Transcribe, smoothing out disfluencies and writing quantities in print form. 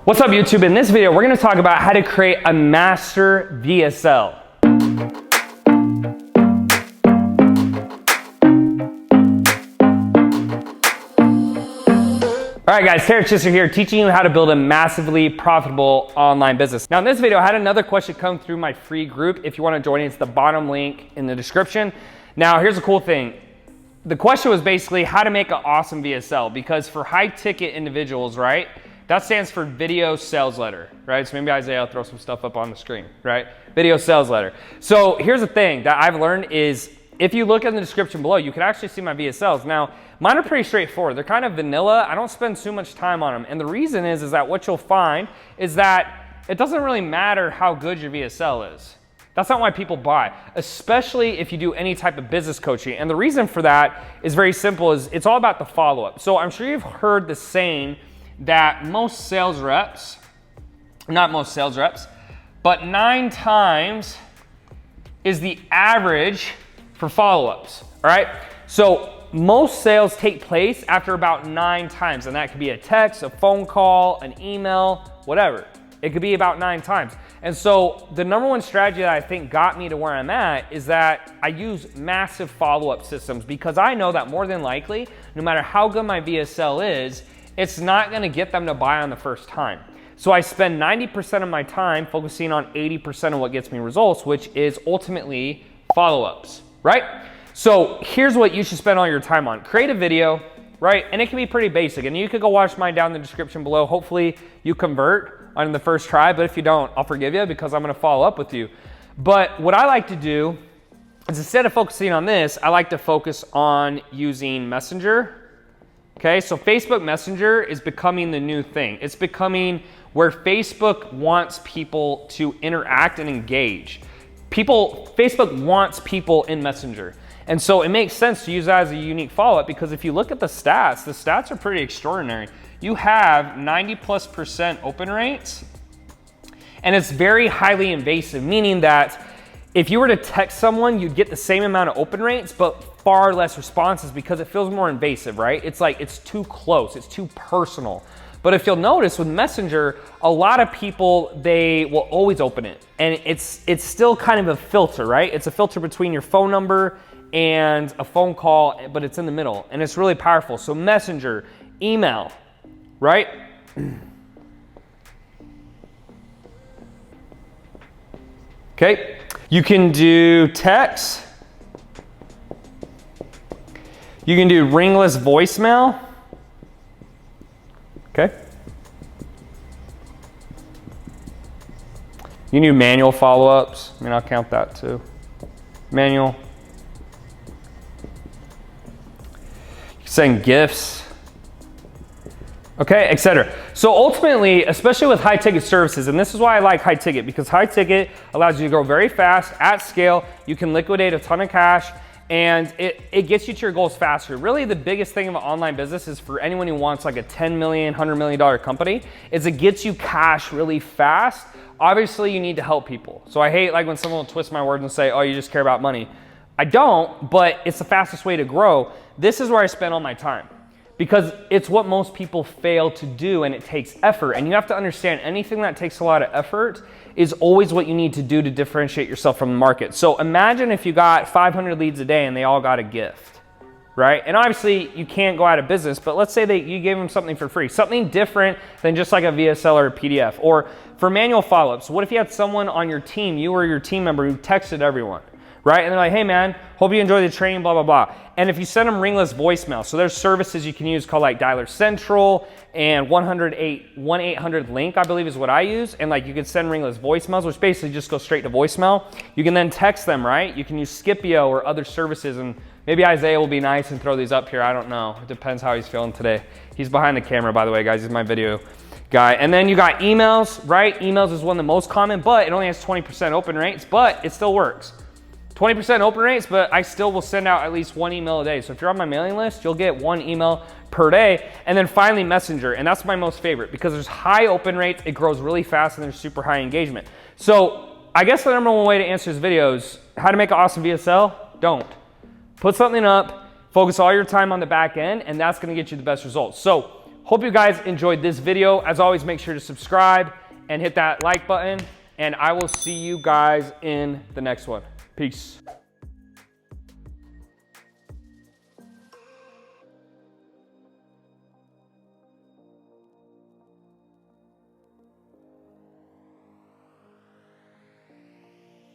What's up YouTube? In this video, we're gonna talk about how to create a master VSL. All right guys, Terrence here teaching you how to build a massively profitable online business. Now in this video, I had another question come through my free group. If you wanna join it, it's the bottom link in the description. Now here's the cool thing. The question was basically how to make an awesome VSL, because for high ticket individuals, right? That stands for video sales letter, right? So maybe Isaiah will throw some stuff up on the screen, right? Video sales letter. So here's the thing that I've learned is if you look in the description below, you can actually see my VSLs. Now, mine are pretty straightforward. They're kind of vanilla. I don't spend too much time on them. And the reason is that what you'll find is that it doesn't really matter how good your VSL is. That's not why people buy, especially if you do any type of business coaching. And the reason for that is very simple, is it's all about the follow-up. So I'm sure you've heard the saying that most sales reps, not most sales reps, but 9 times is the average for follow-ups, all right? So most sales take place after about 9 times, and that could be a text, a phone call, an email, whatever. It could be about 9 times. And so the number one strategy that I think got me to where I'm at is that I use massive follow-up systems, because I know that more than likely, no matter how good my VSL is, it's not gonna get them to buy on the first time. So I spend 90% of my time focusing on 80% of what gets me results, which is ultimately follow-ups, right? So here's what you should spend all your time on. Create a video, right? And it can be pretty basic. And you could go watch mine down in the description below. Hopefully you convert on the first try, but if you don't, I'll forgive you because I'm gonna follow up with you. But what I like to do is, instead of focusing on this, I like to focus on using Messenger. Okay, so Facebook Messenger is becoming the new thing. It's becoming where Facebook wants people to interact and engage. Facebook wants people in Messenger. And so it makes sense to use that as a unique follow-up, because if you look at the stats are pretty extraordinary. You have 90+% open rates, and it's very highly invasive, meaning that if you were to text someone, you'd get the same amount of open rates, but far less responses, because it feels more invasive, right? It's like, it's too close, it's too personal. But if you'll notice with Messenger, a lot of people, they will always open it. And it's still kind of a filter, right? It's a filter between your phone number and a phone call, but it's in the middle, and it's really powerful. So Messenger, email, right? Okay, you can do text. You can do ringless voicemail. Okay. You can do manual follow-ups. I mean, I'll count that too. Manual. You can send gifts. Okay, etc. So ultimately, especially with high ticket services, and this is why I like high ticket, because high ticket allows you to grow very fast at scale. You can liquidate a ton of cash, and it gets you to your goals faster. Really, the biggest thing of an online business is for anyone who wants like a $10 million, $100 million company, is it gets you cash really fast. Obviously, you need to help people. So I hate like when someone will twist my words and say, oh, you just care about money. I don't, but it's the fastest way to grow. This is where I spend all my time, because it's what most people fail to do, and it takes effort. And you have to understand, anything that takes a lot of effort is always what you need to do to differentiate yourself from the market. So imagine if you got 500 leads a day and they all got a gift, right? And obviously you can't go out of business, but let's say that you gave them something for free, something different than just like a VSL or a PDF. Or for manual follow-ups, what if you had someone on your team, you or your team member, who texted everyone, right? And they're like, hey man, hope you enjoy the training, blah, blah, blah. And if you send them ringless voicemail, so there's services you can use called like Dialer Central and 1-800 link, I believe is what I use. And like you could send ringless voicemails, which basically just go straight to voicemail. You can then text them, right? You can use Scipio or other services, and maybe Isaiah will be nice and throw these up here. I don't know. It depends how he's feeling today. He's behind the camera, by the way, guys. He's my video guy. And then you got emails, right? Emails is one of the most common, but it only has 20% open rates, but it still works. 20% open rates, but I still will send out at least 1 email a day. So if you're on my mailing list, you'll get 1 email per day. And then finally Messenger, and that's my most favorite, because there's high open rates, it grows really fast, and there's super high engagement. So I guess the number one way to answer this video is how to make an awesome VSL. Don't. Put something up, focus all your time on the back end, and that's gonna get you the best results. So Hope you guys enjoyed this video. As always, make sure to subscribe and hit that like button, and I will see you guys in the next one. Peace.